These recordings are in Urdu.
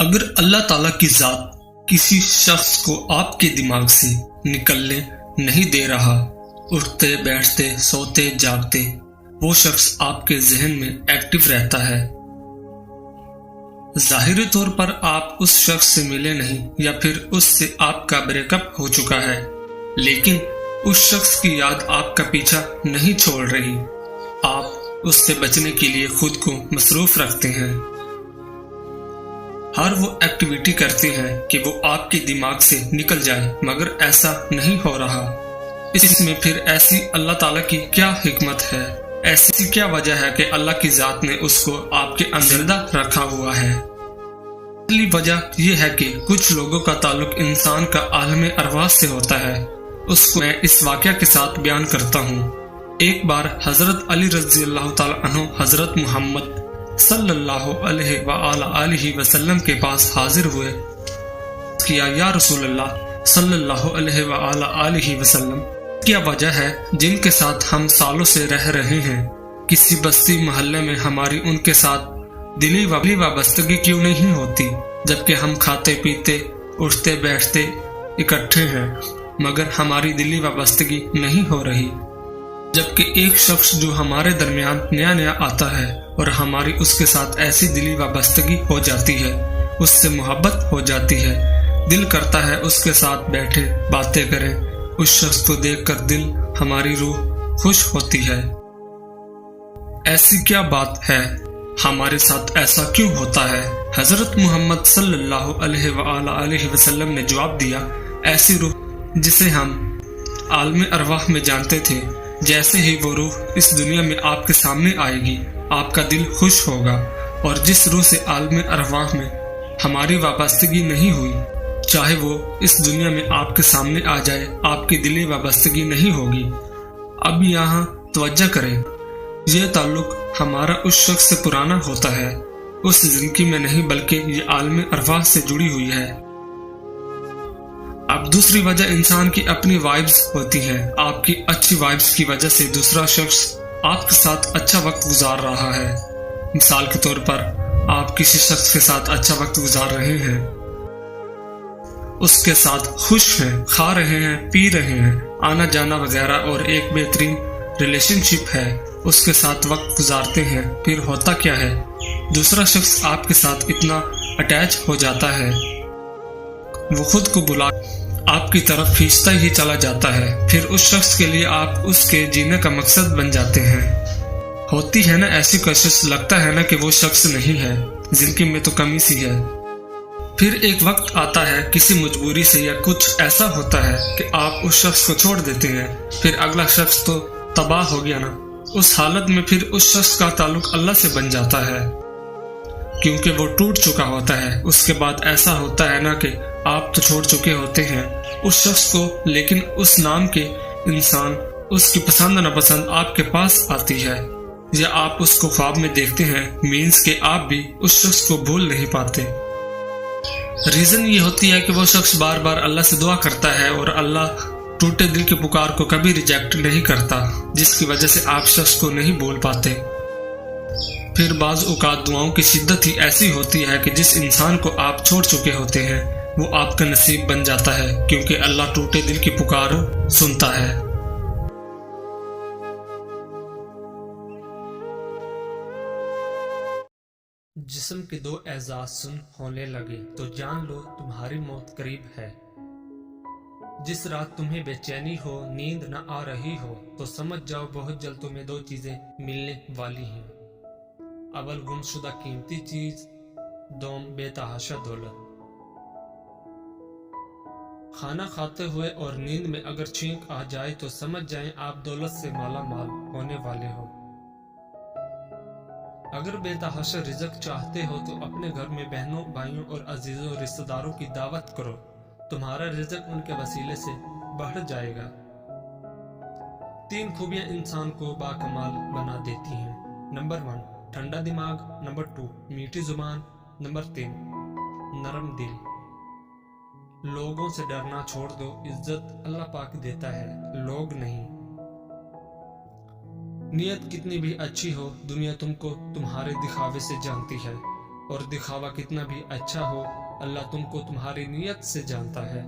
اگر اللہ تعالیٰ کی ذات کسی شخص کو آپ کے دماغ سے نکلنے نہیں دے رہا، اٹھتے بیٹھتے سوتے جاگتے وہ شخص آپ کے ذہن میں ایکٹیو رہتا ہے۔ ظاہری طور پر آپ اس شخص سے ملے نہیں یا پھر اس سے آپ کا بریک اپ ہو چکا ہے، لیکن اس شخص کی یاد آپ کا پیچھا نہیں چھوڑ رہی۔ آپ اس سے بچنے کے لیے خود کو مصروف رکھتے ہیں، ہر وہ ایکٹیویٹی کرتے ہیں کہ وہ آپ کے دماغ سے نکل جائے، مگر ایسا نہیں ہو رہا۔ اس میں پھر ایسی اللہ تعالیٰ کی کیا حکمت ہے؟ ایسی کیا وجہ ہے کہ اللہ کی ذات نے اس کو آپ کے اندر زندہ رکھا ہوا ہے؟ پہلی وجہ یہ ہے کہ کچھ لوگوں کا تعلق انسان کا عالم ارواح سے ہوتا ہے۔ اس کو میں اس واقعہ کے ساتھ بیان کرتا ہوں۔ ایک بار حضرت علی رضی اللہ تعالی عنہ حضرت محمد صلی اللہ علیہ وآلہ وسلم کے پاس حاضر ہوئے، کیا یا رسول اللہ صلی اللہ علیہ وآلہ وسلم، کیا وجہ ہے جن کے ساتھ ہم سالوں سے رہ رہے ہیں، کسی بستی محلے میں ہماری ان کے ساتھ دلی وابستگی کیوں نہیں ہوتی، جبکہ ہم کھاتے پیتے اٹھتے بیٹھتے اکٹھے ہیں، مگر ہماری دلی وابستگی نہیں ہو رہی؟ جبکہ ایک شخص جو ہمارے درمیان نیا آتا ہے اور ہماری اس کے ساتھ ایسی دلی وابستگی ہو جاتی ہے، اس سے محبت ہو جاتی ہے، دل کرتا ہے اس کے ساتھ بیٹھے باتیں کریں، اس شخص کو دیکھ کر دل ہماری روح خوش ہوتی ہے۔ ایسی کیا بات ہے؟ ہمارے ساتھ ایسا کیوں ہوتا ہے؟ حضرت محمد صلی اللہ علیہ وآلہ وسلم نے جواب دیا، ایسی روح جسے ہم عالم ارواح میں جانتے تھے، جیسے ہی وہ روح اس دنیا میں آپ کے سامنے آئے گی، آپ کا دل خوش ہوگا، اور جس روح سے عالم ارواح میں ہماری وابستگی نہیں ہوئی، چاہے وہ اس دنیا میں آپ کے سامنے آ جائے، آپ کی دلی وابستگی نہیں ہوگی۔ اب یہاں توجہ کریں، یہ تعلق ہمارا اس شخص سے پرانا ہوتا ہے، اس زندگی میں نہیں، بلکہ یہ عالم ارواح سے جڑی ہوئی ہے۔ اب دوسری وجہ انسان کی اپنی وائبز ہوتی ہیں۔ آپ کی اچھی وائبز کی وجہ سے دوسرا شخص آپ کے ساتھ اچھا وقت گزار رہا ہے۔ مثال کے طور پر آپ کسی شخص کے ساتھ اچھا وقت گزار رہے ہیں، اس کے ساتھ خوش ہیں، کھا رہے ہیں، پی رہے ہیں، آنا جانا وغیرہ، اور ایک بہترین ریلیشن شپ ہے، اس کے ساتھ وقت گزارتے ہیں، پھر ہوتا کیا ہے؟ دوسرا شخص آپ کے ساتھ اتنا اٹیچ ہو جاتا ہے، وہ خود کو بلا آپ کی طرف کھینچتا ہی چلا جاتا ہے، پھر اس شخص کے لیے آپ اس کے جینے کا مقصد بن جاتے ہیں۔ ہوتی ہے نا ایسی کوشش، لگتا ہے نا کہ وہ شخص نہیں ہے، زندگی میں تو کمی سی ہے۔ پھر ایک وقت آتا ہے، کسی مجبوری سے یا کچھ ایسا ہوتا ہے کہ آپ اس شخص کو چھوڑ دیتے ہیں، پھر اگلا شخص تو تباہ ہو گیا نا۔ اس حالت میں پھر اس شخص کا تعلق اللہ سے بن جاتا ہے، کیونکہ وہ ٹوٹ چکا ہوتا ہے۔ اس کے بعد ایسا ہوتا ہے نا کہ آپ تو چھوڑ چکے ہوتے ہیں اس شخص کو، لیکن اس نام کے انسان، اس کی پسند ناپسند آپ کے پاس آتی ہے، یا آپ اس کو خواب میں دیکھتے ہیں، مینز کہ آپ بھی اس شخص کو بھول نہیں پاتے۔ ریزن یہ ہوتی ہے کہ وہ شخص بار بار اللہ سے دعا کرتا ہے، اور اللہ ٹوٹے دل کی پکار کو کبھی ریجیکٹ نہیں کرتا، جس کی وجہ سے آپ شخص کو نہیں بھول پاتے۔ پھر بعض اوقات دعاؤں کی شدت ہی ایسی ہوتی ہے کہ جس انسان کو آپ چھوڑ چکے ہوتے ہیں وہ آپ کا نصیب بن جاتا ہے، کیونکہ اللہ ٹوٹے دل کی پکار سنتا ہے۔ جسم کے دو اعضاء سن ہونے لگے تو جان لو تمہاری موت قریب ہے۔ جس رات تمہیں بے چینی ہو، نیند نہ آ رہی ہو، تو سمجھ جاؤ بہت جلد تمہیں دو چیزیں ملنے والی ہیں۔ اول گم شدہ قیمتی چیز، دوم بے تحاشا دولت۔ کھانا کھاتے ہوئے اور نیند میں اگر چھینک آ جائے تو سمجھ جائیں آپ دولت سے مالا مال ہونے والے ہو۔ اگر بے تحاشا رزق چاہتے ہو تو اپنے گھر میں بہنوں، بھائیوں اور عزیزوں رشتہ داروں کی دعوت کرو، تمہارا رزق ان کے وسیلے سے بڑھ جائے گا۔ 3 خوبیاں انسان کو باکمال بنا دیتی ہیں۔ نمبر 1 ٹھنڈا دماغ، نمبر 2 میٹھی زبان، نمبر 3 نرم دل۔ لوگوں سے ڈرنا چھوڑ دو، عزت اللہ پاک دیتا ہے، لوگ نہیں۔ نیت کتنی بھی اچھی ہو، دنیا تم کو تمہارے دکھاوے سے جانتی ہے۔ اور دکھاوا کتنا بھی اچھا ہو، اللہ تم کو تمہاری نیت سے جانتا ہے۔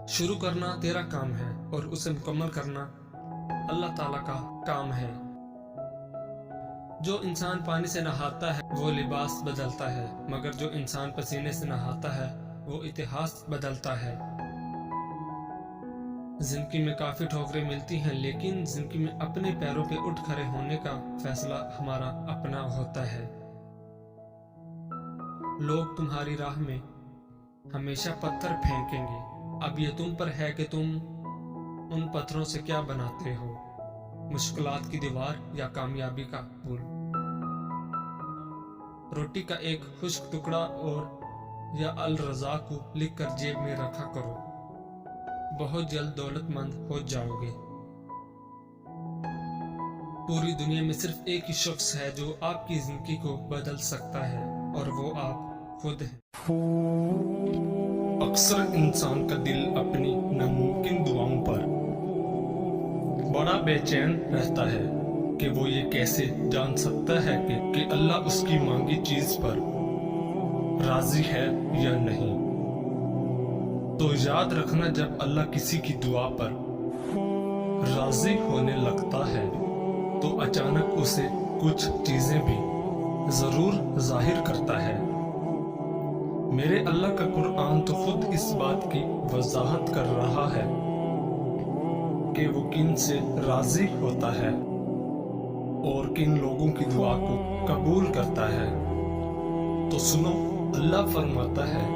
شروع کرنا تیرا کام ہے اور اسے مکمل کرنا اللہ تعالیٰ کا کام ہے۔ جو انسان پانی سے نہاتا ہے وہ لباس بدلتا ہے، مگر جو انسان پسینے سے نہاتا ہے وہ اتہاس بدلتا ہے۔ زندگی میں کافی ٹھوکریں ملتی ہیں، لیکن زندگی میں اپنے پیروں پہ اٹھ کھڑے ہونے کا فیصلہ ہمارا اپنا ہوتا ہے۔ لوگ تمہاری راہ میں ہمیشہ پتھر پھینکیں گے، اب یہ تم پر ہے کہ تم ان پتھروں سے کیا بناتے ہو، مشکلات کی دیوار یا کامیابی کا پل۔ روٹی کا ایک خشک ٹکڑا اور یا الرزاق کو لکھ کر جیب میں رکھا کرو، بہت جلد دولت مند ہو جاؤ گے۔ پوری دنیا میں صرف ایک ہی شخص ہے جو آپ کی زندگی کو بدل سکتا ہے، اور وہ آپ خود ہیں۔ اکثر انسان کا دل اپنی ناممکن دعاؤں پر بڑا بے چین رہتا ہے کہ وہ یہ کیسے جان سکتا ہے کہ اللہ اس کی مانگی چیز پر راضی ہے یا نہیں۔ تو یاد رکھنا، جب اللہ کسی کی دعا پر راضی ہونے لگتا ہے تو اچانک اسے کچھ چیزیں بھی ضرور ظاہر کرتا ہے۔ میرے اللہ کا قرآن تو خود اس بات کی وضاحت کر رہا ہے کہ وہ کن سے راضی ہوتا ہے اور کن لوگوں کی دعا کو قبول کرتا ہے۔ تو سنو، اللہ فرماتا ہے،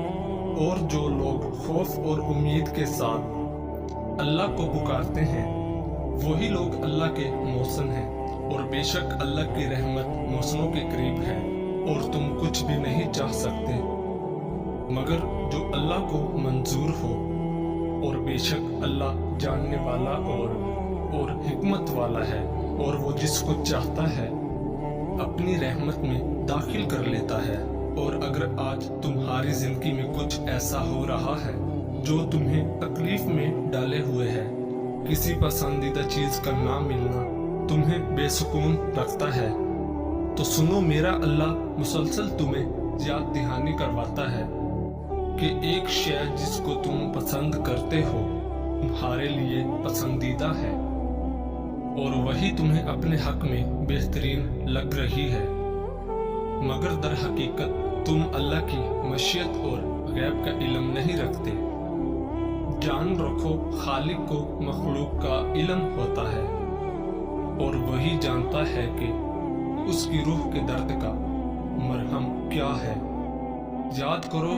اور جو لوگ خوف اور امید کے ساتھ اللہ کو پکارتے ہیں وہی لوگ اللہ کے محسن ہیں، اور بے شک اللہ کی رحمت محسنوں کے قریب ہے، اور تم کچھ بھی نہیں چاہ سکتے مگر جو اللہ کو منظور ہو، اور بے شک اللہ جاننے والا اور حکمت والا ہے، اور وہ جس کو چاہتا ہے اپنی رحمت میں داخل کر لیتا ہے۔ اور اگر آج تمہاری زندگی میں کچھ ایسا ہو رہا ہے جو تمہیں تکلیف میں ڈالے ہوئے ہے، کسی پسندیدہ چیز کا نہ ملنا تمہیں بے سکون رکھتا ہے، تو سنو، میرا اللہ مسلسل تمہیں یاد دہانی کرواتا ہے کہ ایک شے جس کو تم پسند کرتے ہو تمہارے لیے پسندیدہ ہے، اور وہی تمہیں اپنے حق میں بہترین لگ رہی ہے، مگر در حقیقت تم اللہ کی مشیت اور غیب کا علم نہیں رکھتے۔ جان رکھو، خالق کو مخلوق کا علم ہوتا ہے، اور وہی جانتا ہے کہ اس کی روح کے درد کا مرہم کیا ہے۔ یاد کرو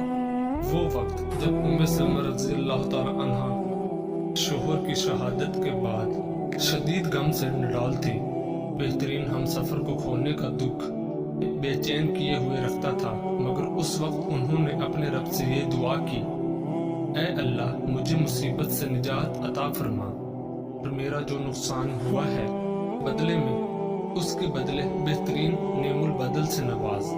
وہ وقت جب ام سلمہ رضی اللہ تعالی عنہا شوہر کی شہادت کے بعد شدید غم سے نڈال تھی۔ بہترین ہم سفر کو کھونے کا دکھ بے چین کیے ہوئے رکھتا تھا، مگر اس وقت انہوں نے اپنے رب سے یہ دعا کی، اے اللہ، مجھے مصیبت سے نجات عطا فرما، اور میرا جو نقصان ہوا ہے بدلے میں اس کے بدلے بہترین نعم البدل سے نواز۔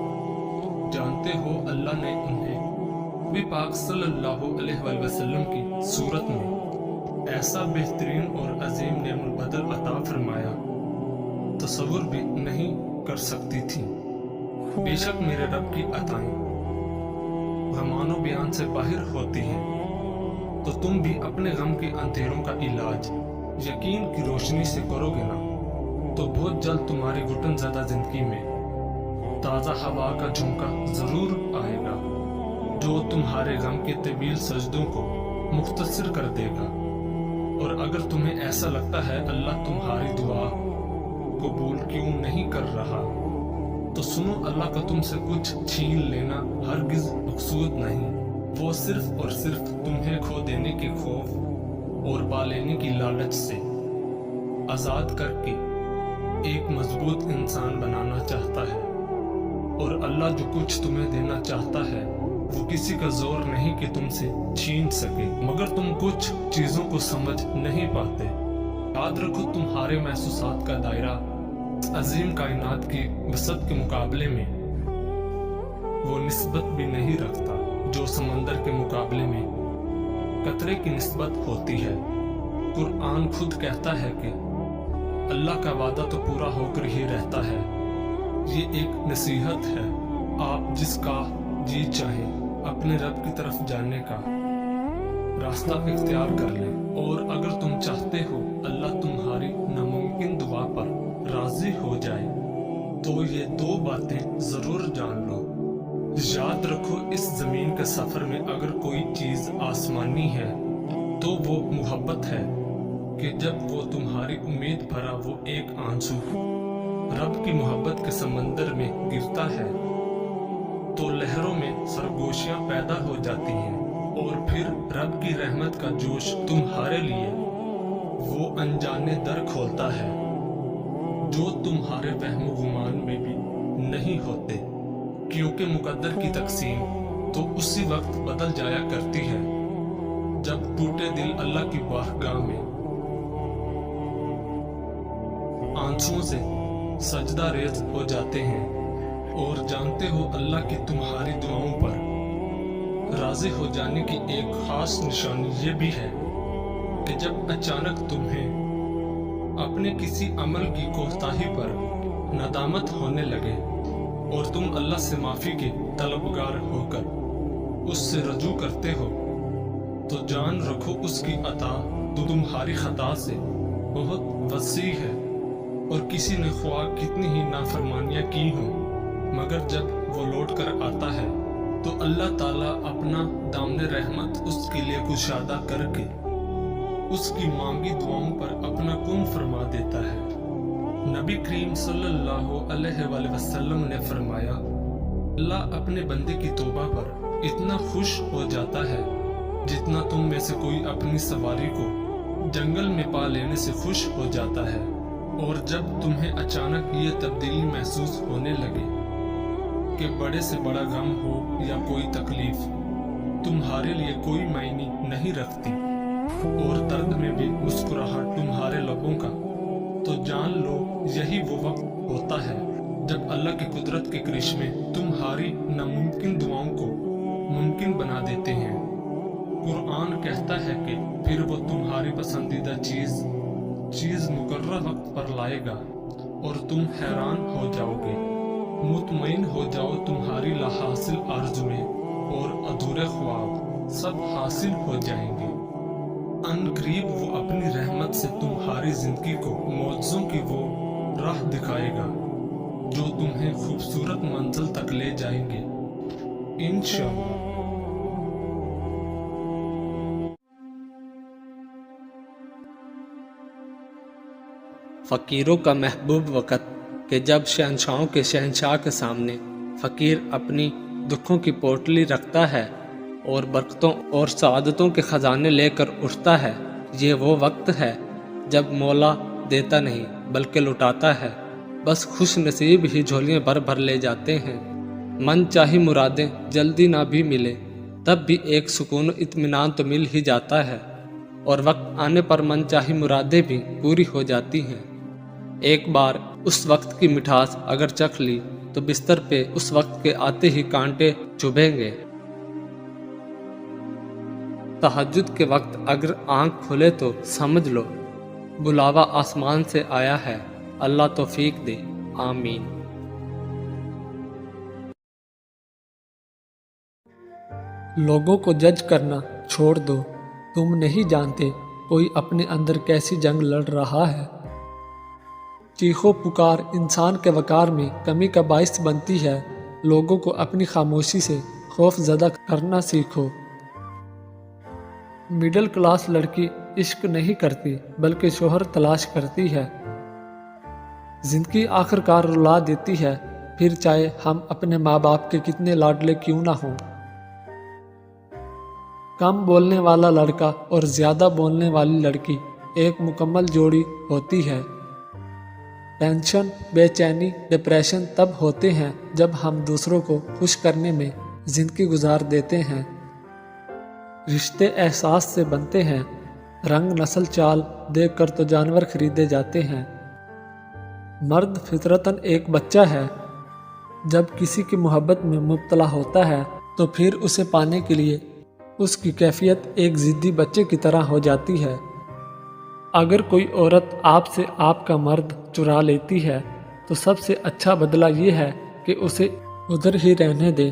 جانتے ہو اللہ نے انہیں نبی پاک صلی اللہ علیہ وآلہ وسلم کی صورت میں ایسا بہترین اور عظیم نعم البدل عطا فرمایا تصور بھی نہیں کر سکتی تھی۔ بے شک میرے رب کی عطائیں غمان و بیان سے باہر ہوتی ہیں، تو تم بھی اپنے غم کے اندھیروں کا علاج یقین کی روشنی سے کرو گے نا، تو بہت جلد تمہاری گھٹن زدہ زندگی میں تازہ ہوا کا جھونکا ضرور آئے گا، جو تمہارے غم کے طویل سجدوں کو مختصر کر دے گا۔ اور اگر تمہیں ایسا لگتا ہے اللہ تمہاری دعا قبول کیوں نہیں کر رہا، تو سنو، اللہ کا تم سے کچھ چھین لینا ہرگز مقصود نہیں، وہ صرف اور صرف تمہیں کھو دینے کے خوف اور پا لینے کی لالچ سے آزاد کر کے ایک مضبوط انسان بنانا چاہتا ہے۔ اور اللہ جو کچھ تمہیں دینا چاہتا ہے وہ کسی کا زور نہیں کہ تم سے چھین سکے، مگر تم کچھ چیزوں کو سمجھ نہیں پاتے۔ یاد رکھو، تمہارے محسوسات کا دائرہ عظیم کائنات کی وسعت کے مقابلے میں وہ نسبت بھی نہیں رکھتا جو سمندر کے مقابلے میں قطرے کی نسبت ہوتی ہے۔ قرآن خود کہتا ہے کہ اللہ کا وعدہ تو پورا ہو کر ہی رہتا ہے، یہ ایک نصیحت ہے، آپ جس کا جی چاہے اپنے رب کی طرف جانے کا راستہ اختیار کر لیں، اور اگر تم چاہتے ہو اللہ تمہاری ناممکن دعا پر راضی ہو جائے تو یہ 2 باتیں ضرور جان لو۔ یاد رکھو اس زمین کے سفر میں اگر کوئی چیز آسمانی ہے تو وہ محبت ہے کہ جب وہ تمہاری امید بھرا وہ ایک آنسو رب کی محبت کے سمندر میں گرتا ہے تو لہروں میں سرگوشیاں پیدا ہو جاتی ہیں، اور پھر رب کی رحمت کا جوش تمہارے لیے وہ انجانے در کھولتا ہے جو تمہارے وہم و گمان میں بھی نہیں ہوتے، کیونکہ مقدر کی تقسیم تو اسی وقت بدل جایا کرتی ہے جب ٹوٹے دل اللہ کی بارگاہ میں آنسوؤں سے سجدہ ریز ہو جاتے ہیں، اور جانتے ہو اللہ کی تمہاری دعاؤں پر راضی ہو جانے کی ایک خاص نشانی یہ بھی ہے کہ جب اچانک تمہیں اپنے کسی عمل کی کوتاہی پر ندامت ہونے لگے اور تم اللہ سے معافی کے طلبگار ہو کر اس سے رجوع کرتے ہو تو جان رکھو اس کی عطا تو تمہاری خطا سے بہت وسیع ہے، اور کسی نے خواہ کتنی ہی نافرمانیاں کی ہوں مگر جب وہ لوٹ کر آتا ہے تو اللہ تعالیٰ اپنا دامن رحمت اس کے لیے کشادہ کر کے اس کی مانگی دعاؤں پر اپنا کن فرما دیتا ہے۔ نبی کریم صلی اللہ علیہ وآلہ وسلم نے فرمایا، اللہ اپنے بندے کی توبہ پر اتنا خوش ہو جاتا ہے جتنا تم میں سے کوئی اپنی سواری کو جنگل میں پا لینے سے خوش ہو جاتا ہے، اور جب تمہیں اچانک یہ تبدیلی محسوس ہونے لگے کہ بڑے سے بڑا غم ہو یا کوئی تکلیف تمہارے لیے کوئی معنی نہیں رکھتی اور درد میں بھی مسکراہٹ تمہارے لبوں کا، تو جان لو یہی وہ وقت ہوتا ہے جب اللہ کی قدرت کے کرشمے تمہاری ناممکن دعاؤں کو ممکن بنا دیتے ہیں۔ قرآن کہتا ہے کہ پھر وہ تمہاری پسندیدہ چیز مقررہ وقت پر لائے گا اور تم حیران ہو جاؤ گے۔ مطمئن ہو جاؤ تمہاری لا حاصل آرزویں اور ادھورے خواب سب حاصل ہو جائیں گے۔ ان قریب وہ اپنی رحمت سے تمہاری زندگی کو معجزوں کی وہ راہ دکھائے گا جو تمہیں خوبصورت منزل تک لے جائیں گے انشاءاللہ۔ فقیروں کا محبوب وقت کہ جب شہنشاہوں کے شہنشاہ کے سامنے فقیر اپنی دکھوں کی پوٹلی رکھتا ہے اور برکتوں اور سعادتوں کے خزانے لے کر اٹھتا ہے، یہ وہ وقت ہے جب مولا دیتا نہیں بلکہ لٹاتا ہے، بس خوش نصیب ہی جھولیاں بھر بھر لے جاتے ہیں۔ من چاہی مرادیں جلدی نہ بھی ملے تب بھی ایک سکون و اطمینان تو مل ہی جاتا ہے، اور وقت آنے پر من چاہی مرادیں بھی پوری ہو جاتی ہیں۔ ایک بار اس وقت کی مٹھاس اگر چکھ لی تو بستر پہ اس وقت کے آتے ہی کانٹے چبھیں گے۔ تہجد کے وقت اگر آنکھ کھلے تو سمجھ لو بلاوا آسمان سے آیا ہے، اللہ توفیق دے، آمین۔ لوگوں کو جج کرنا چھوڑ دو، تم نہیں جانتے کوئی اپنے اندر کیسی جنگ لڑ رہا ہے۔ چیخو پکار انسان کے وقار میں کمی کا باعث بنتی ہے، لوگوں کو اپنی خاموشی سے خوف زدہ کرنا سیکھو۔ مڈل کلاس لڑکی عشق نہیں کرتی بلکہ شوہر تلاش کرتی ہے۔ زندگی آخر کار رلا دیتی ہے، پھر چاہے ہم اپنے ماں باپ کے کتنے لاڈلے کیوں نہ ہوں۔ کم بولنے والا لڑکا اور زیادہ بولنے والی لڑکی ایک مکمل جوڑی ہوتی ہے۔ ٹینشن، بے چینی، ڈپریشن تب ہوتے ہیں جب ہم دوسروں کو خوش کرنے میں زندگی گزار دیتے ہیں۔ رشتے احساس سے بنتے ہیں، رنگ نسل چال دیکھ کر تو جانور خریدے جاتے ہیں۔ مرد فطرتاً ایک بچہ ہے، جب کسی کی محبت میں مبتلا ہوتا ہے تو پھر اسے پانے کے لیے اس کی کیفیت ایک ضدی بچے کی طرح ہو جاتی ہے۔ اگر کوئی عورت آپ سے آپ کا مرد چرا لیتی ہے تو سب سے اچھا بدلہ یہ ہے کہ اسے ادھر ہی رہنے دے،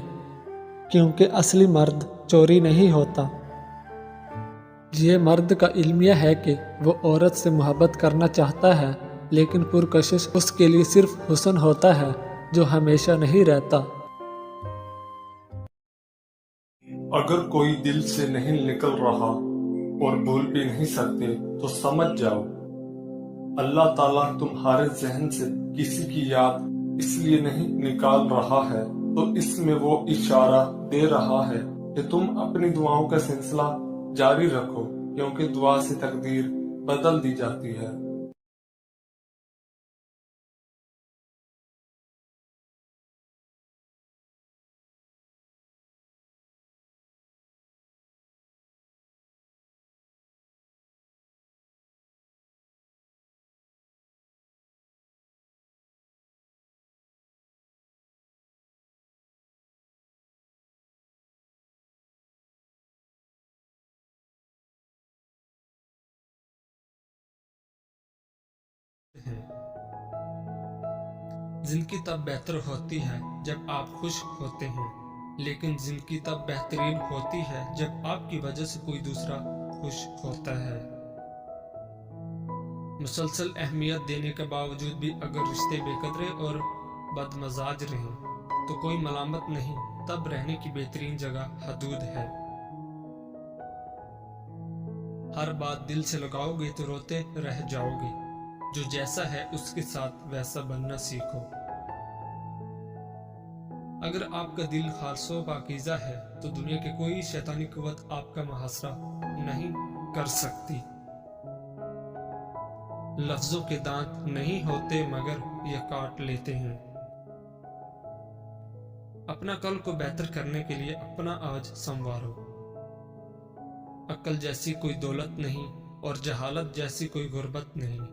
کیونکہ اصلی مرد چوری نہیں ہوتا۔ یہ مرد کا علمیہ ہے کہ وہ عورت سے محبت کرنا چاہتا ہے، لیکن پرکشش اس کے لیے صرف حسن ہوتا ہے جو ہمیشہ نہیں رہتا۔ اگر کوئی دل سے نہیں نکل رہا اور بھول بھی نہیں سکتے تو سمجھ جاؤ اللہ تعالیٰ تمہارے ذہن سے کسی کی یاد اس لیے نہیں نکال رہا ہے تو اس میں وہ اشارہ دے رہا ہے کہ تم اپنی دعاؤں کا سلسلہ جاری رکھو، کیونکہ دعا سے تقدیر بدل دی جاتی ہے۔ زندگی تب بہتر ہوتی ہے جب آپ خوش ہوتے ہیں، لیکن زندگی تب بہترین ہوتی ہے جب آپ کی وجہ سے کوئی دوسرا خوش ہوتا ہے۔ مسلسل اہمیت دینے کے باوجود بھی اگر رشتے بے قدرے اور بدمزاج رہیں تو کوئی ملامت نہیں، تب رہنے کی بہترین جگہ حدود ہے۔ ہر بات دل سے لگاؤ گے تو روتے رہ جاؤ گے، جو جیسا ہے اس کے ساتھ ویسا بننا سیکھو۔ اگر آپ کا دل خالص و پاکیزہ ہے تو دنیا کی کوئی شیطانی قوت آپ کا محاصرہ نہیں کر سکتی۔ لفظوں کے دانت نہیں ہوتے مگر یہ کاٹ لیتے ہیں۔ اپنا کل کو بہتر کرنے کے لیے اپنا آج سنوارو۔ عقل جیسی کوئی دولت نہیں اور جہالت جیسی کوئی غربت نہیں۔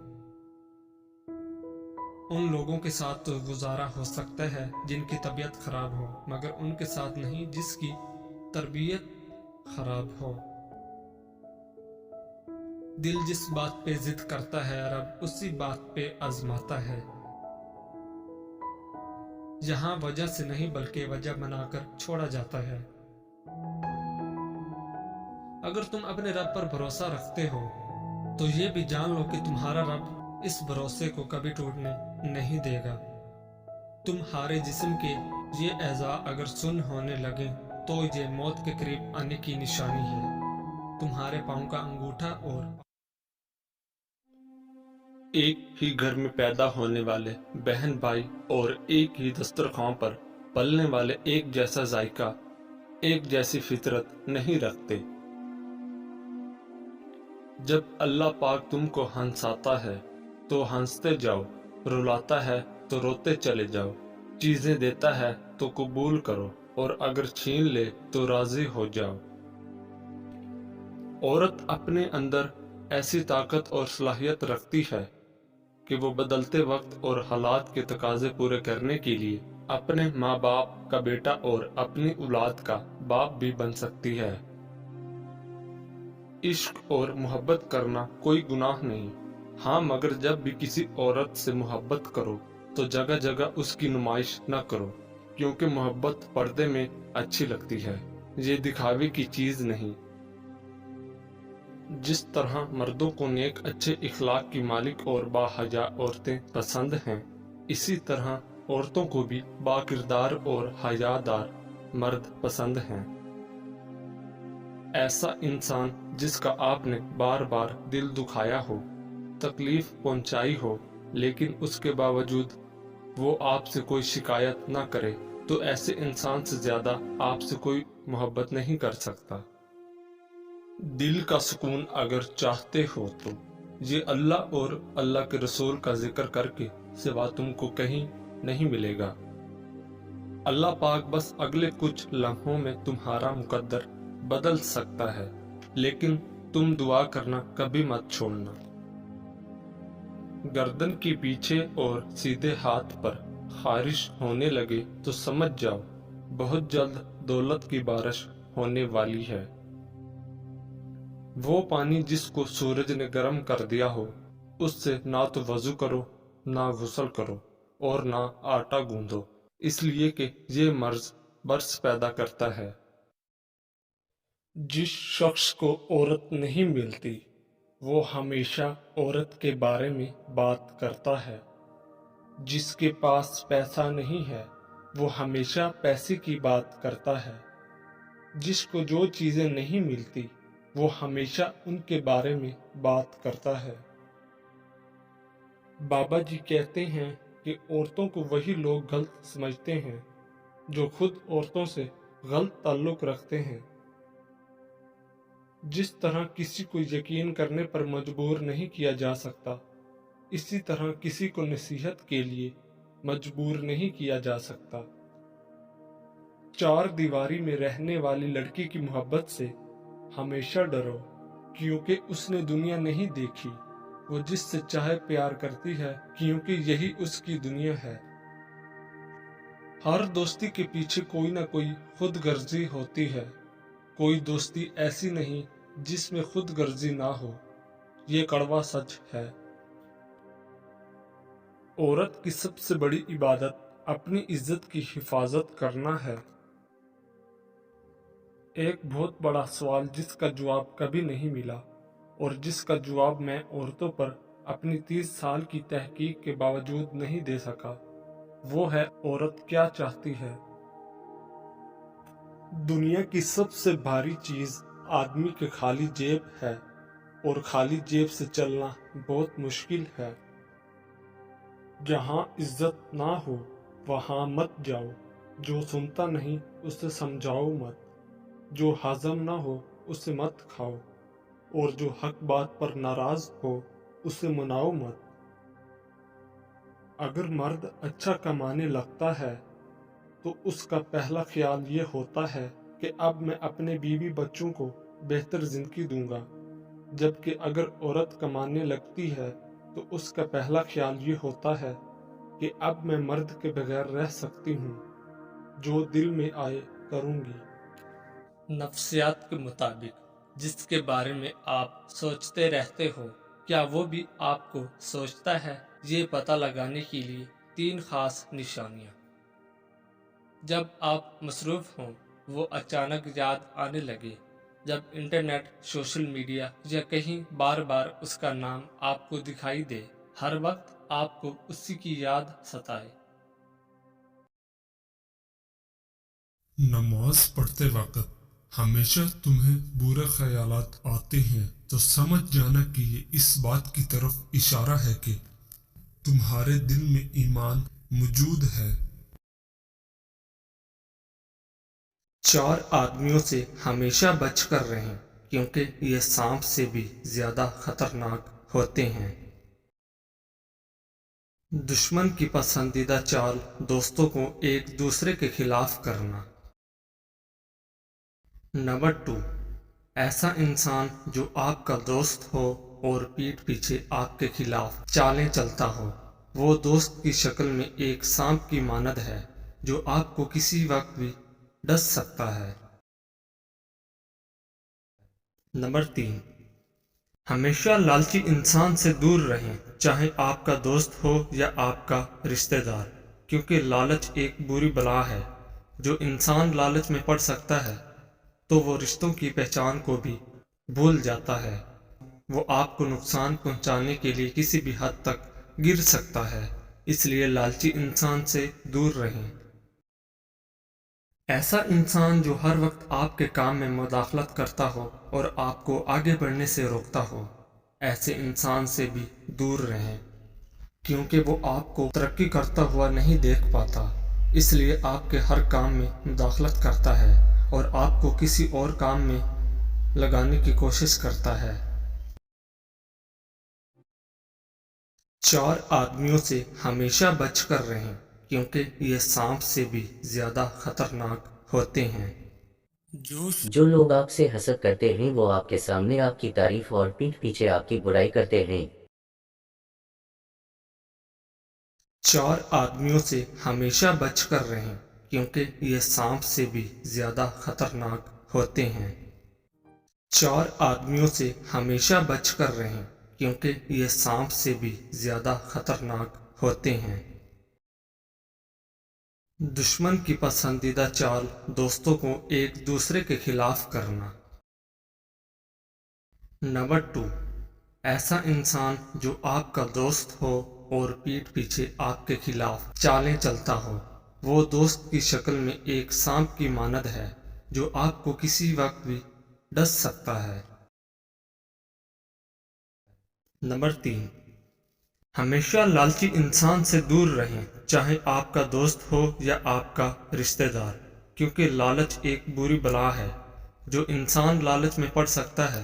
ان لوگوں کے ساتھ تو گزارا ہو سکتا ہے جن کی طبیعت خراب ہو، مگر ان کے ساتھ نہیں جس کی تربیت خراب ہو۔ دل جس بات پہ ضد کرتا ہے رب اسی بات پہ آزماتا ہے۔ یہاں وجہ سے نہیں بلکہ وجہ بنا کر چھوڑا جاتا ہے۔ اگر تم اپنے رب پر بھروسہ رکھتے ہو تو یہ بھی جان لو کہ تمہارا رب اس بھروسے کو کبھی ٹوٹنے نہیں دے گا۔ تمہارے جسم کے یہ اعضاء اگر سن ہونے لگے تو یہ موت کے قریب آنے کی نشانی ہے۔ تمہارے پاؤں کا انگوٹھا اور ایک ہی گھر میں پیدا ہونے والے بہن بھائی اور ایک ہی دسترخوان پر پلنے والے ایک جیسا ذائقہ، ایک جیسی فطرت نہیں رکھتے۔ جب اللہ پاک تم کو ہنساتا ہے تو ہنستے جاؤ، رلاتا ہے تو روتے چلے جاؤ، چیزیں دیتا ہے تو قبول کرو اور اگر چھین لے تو راضی ہو جاؤ۔ عورت اپنے اندر ایسی طاقت اور صلاحیت رکھتی ہے کہ وہ بدلتے وقت اور حالات کے تقاضے پورے کرنے کے لیے اپنے ماں باپ کا بیٹا اور اپنی اولاد کا باپ بھی بن سکتی ہے۔ عشق اور محبت کرنا کوئی گناہ نہیں، ہاں مگر جب بھی کسی عورت سے محبت کرو تو جگہ جگہ اس کی نمائش نہ کرو، کیونکہ محبت پردے میں اچھی لگتی ہے، یہ دکھاوے کی چیز نہیں۔ جس طرح مردوں کو نیک اچھے اخلاق کی مالک اور باحیا عورتیں پسند ہیں، اسی طرح عورتوں کو بھی با کردار اور حیا دار مرد پسند ہیں۔ ایسا انسان جس کا آپ نے بار بار دل دکھایا ہو، تکلیف پہنچائی ہو، لیکن اس کے باوجود وہ آپ سے کوئی شکایت نہ کرے، تو ایسے انسان سے زیادہ آپ سے کوئی محبت نہیں کر سکتا۔ دل کا سکون اگر چاہتے ہو تو یہ اللہ اور اللہ کے رسول کا ذکر کر کے سوا تم کو کہیں نہیں ملے گا۔ اللہ پاک بس اگلے کچھ لمحوں میں تمہارا مقدر بدل سکتا ہے، لیکن تم دعا کرنا کبھی مت چھوڑنا۔ گردن کے پیچھے اور سیدھے ہاتھ پر خارش ہونے لگے تو سمجھ جاؤ بہت جلد دولت کی بارش ہونے والی ہے۔ وہ پانی جس کو سورج نے گرم کر دیا ہو، اس سے نہ تو وضو کرو نہ غسل کرو، اور نہ آٹا گوندو، اس لیے کہ یہ مرض برس پیدا کرتا ہے۔ جس شخص کو عورت نہیں ملتی وہ ہمیشہ عورت کے بارے میں بات کرتا ہے۔ جس کے پاس پیسہ نہیں ہے وہ ہمیشہ پیسے کی بات کرتا ہے۔ جس کو جو چیزیں نہیں ملتی وہ ہمیشہ ان کے بارے میں بات کرتا ہے۔ بابا جی کہتے ہیں کہ عورتوں کو وہی لوگ غلط سمجھتے ہیں جو خود عورتوں سے غلط تعلق رکھتے ہیں۔ جس طرح کسی کو یقین کرنے پر مجبور نہیں کیا جا سکتا، اسی طرح کسی کو نصیحت کے لیے مجبور نہیں کیا جا سکتا۔ چار دیواری میں رہنے والی لڑکی کی محبت سے ہمیشہ ڈرو، کیونکہ اس نے دنیا نہیں دیکھی۔ وہ جس سے چاہے پیار کرتی ہے کیونکہ یہی اس کی دنیا ہے۔ ہر دوستی کے پیچھے کوئی نہ کوئی خود غرضی ہوتی ہے، کوئی دوستی ایسی نہیں جس میں خود غرضی نہ ہو، یہ کڑوا سچ ہے۔ عورت کی سب سے بڑی عبادت اپنی عزت کی حفاظت کرنا ہے۔ ایک بہت بڑا سوال جس کا جواب کبھی نہیں ملا اور جس کا جواب میں عورتوں پر اپنی 30 سال کی تحقیق کے باوجود نہیں دے سکا، وہ ہے عورت کیا چاہتی ہے۔ دنیا کی سب سے بھاری چیز آدمی کے خالی جیب ہے، اور خالی جیب سے چلنا بہت مشکل ہے۔ جہاں عزت نہ ہو وہاں مت جاؤ، جو سنتا نہیں اسے سمجھاؤ مت، جو ہضم نہ ہو اسے مت کھاؤ، اور جو حق بات پر ناراض ہو اسے مناؤ مت۔ اگر مرد اچھا کمانے لگتا ہے تو اس کا پہلا خیال یہ ہوتا ہے کہ اب میں اپنے بیوی بچوں کو بہتر زندگی دوں گا، جبکہ اگر عورت کمانے لگتی ہے تو اس کا پہلا خیال یہ ہوتا ہے کہ اب میں مرد کے بغیر رہ سکتی ہوں، جو دل میں آئے کروں گی۔ نفسیات کے مطابق جس کے بارے میں آپ سوچتے رہتے ہو، کیا وہ بھی آپ کو سوچتا ہے؟ یہ پتہ لگانے کے لیے 3 خاص نشانیاں۔ جب آپ مصروف ہوں، وہ اچانک یاد آنے لگے، جب انٹرنیٹ، سوشل میڈیا یا کہیں بار بار اس کا نام آپ کو دکھائی دے، ہر وقت آپ کو اسی کی یاد ستائے۔ نماز پڑھتے وقت ہمیشہ تمہیں برے خیالات آتے ہیں تو سمجھ جانا کہ یہ اس بات کی طرف اشارہ ہے کہ تمہارے دل میں ایمان موجود ہے۔ 4 آدمیوں سے ہمیشہ بچ کر رہیں، کیونکہ یہ سانپ سے بھی زیادہ خطرناک ہوتے ہیں۔ دشمن کی پسندیدہ چال دوستوں کو ایک دوسرے کے خلاف کرنا۔ نمبر 2، ایسا انسان جو آپ کا دوست ہو اور پیٹھ پیچھے آپ کے خلاف چالیں چلتا ہو، وہ دوست کی شکل میں ایک سانپ کی مانند ہے جو آپ کو کسی وقت بھی ڈس سکتا ہے۔ نمبر 3، ہمیشہ لالچی انسان سے دور رہیں، چاہے آپ کا دوست ہو یا آپ کا رشتہ دار، کیونکہ لالچ ایک بری بلا ہے۔ جو انسان لالچ میں پڑ سکتا ہے تو وہ رشتوں کی پہچان کو بھی بھول جاتا ہے۔ وہ آپ کو نقصان پہنچانے کے لیے کسی بھی حد تک گر سکتا ہے، اس لیے لالچی انسان سے دور رہیں۔ ایسا انسان جو ہر وقت آپ کے کام میں مداخلت کرتا ہو اور آپ کو آگے بڑھنے سے روکتا ہو، ایسے انسان سے بھی دور رہیں، کیونکہ وہ آپ کو ترقی کرتا ہوا نہیں دیکھ پاتا، اس لیے آپ کے ہر کام میں مداخلت کرتا ہے اور آپ کو کسی اور کام میں لگانے کی کوشش کرتا ہے۔ 4 آدمیوں سے ہمیشہ بچ کر رہیں، کیونکہ یہ سانپ سے بھی زیادہ خطرناک ہوتے ہیں۔ جو لوگ آپ سے حسد کرتے ہیں وہ آپ کے سامنے آپ کی تعریف اور پیٹھ پیچھے آپ کی برائی کرتے ہیں۔ 4 آدمیوں سے ہمیشہ بچ کر رہیں، کیونکہ یہ سانپ سے بھی زیادہ خطرناک ہوتے ہیں۔ 4 آدمیوں سے ہمیشہ بچ کر رہیں، کیونکہ یہ سانپ سے بھی زیادہ خطرناک ہوتے ہیں۔ دشمن کی پسندیدہ چال دوستوں کو ایک دوسرے کے خلاف کرنا۔ نمبر 2، ایسا انسان جو آپ کا دوست ہو اور پیٹھ پیچھے آپ کے خلاف چالیں چلتا ہو، وہ دوست کی شکل میں ایک سانپ کی مانند ہے جو آپ کو کسی وقت بھی ڈس سکتا ہے۔ نمبر 3، ہمیشہ لالچی انسان سے دور رہیں، چاہے آپ کا دوست ہو یا آپ کا رشتہ دار، کیونکہ لالچ ایک بری بلا ہے۔ جو انسان لالچ میں پڑ سکتا ہے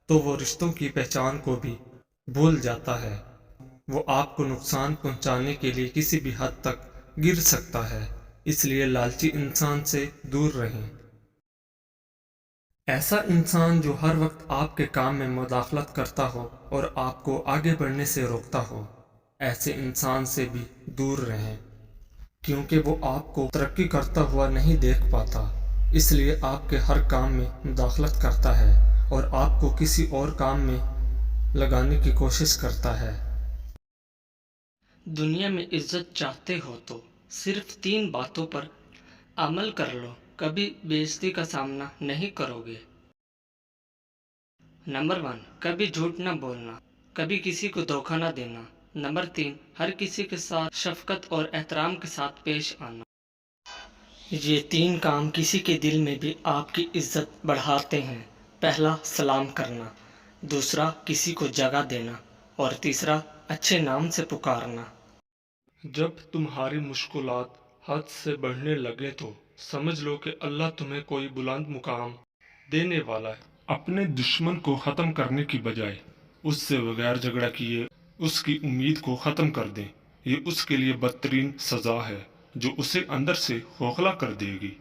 تو وہ رشتوں کی پہچان کو بھی بھول جاتا ہے۔ وہ آپ کو نقصان پہنچانے کے لیے کسی بھی حد تک گر سکتا ہے، اس لیے لالچی انسان سے دور رہیں۔ ایسا انسان جو ہر وقت آپ کے کام میں مداخلت کرتا ہو اور آپ کو آگے بڑھنے سے روکتا ہو، ایسے انسان سے بھی دور رہیں، کیونکہ وہ آپ کو ترقی کرتا ہوا نہیں دیکھ پاتا، اس لیے آپ کے ہر کام میں مداخلت کرتا ہے اور آپ کو کسی اور کام میں لگانے کی کوشش کرتا ہے۔ دنیا میں عزت چاہتے ہو تو صرف 3 باتوں پر عمل کر لو، کبھی بے عزتی کا سامنا نہیں کرو گے۔ نمبر 1، کبھی جھوٹ نہ بولنا، کبھی کسی کو دھوکہ نہ دینا۔ نمبر 3، ہر کسی کے ساتھ شفقت اور احترام کے ساتھ پیش آنا۔ یہ 3 کام کسی کے دل میں بھی آپ کی عزت بڑھاتے ہیں۔ پہلا، سلام کرنا، دوسرا، کسی کو جگہ دینا، اور تیسرا، اچھے نام سے پکارنا۔ جب تمہاری مشکلات حد سے بڑھنے لگے تو سمجھ لو کہ اللہ تمہیں کوئی بلند مقام دینے والا ہے۔ اپنے دشمن کو ختم کرنے کی بجائے اس سے بغیر جھگڑا کیے اس کی امید کو ختم کر دیں، یہ اس کے لیے بدترین سزا ہے جو اسے اندر سے کھوکھلا کر دے گی۔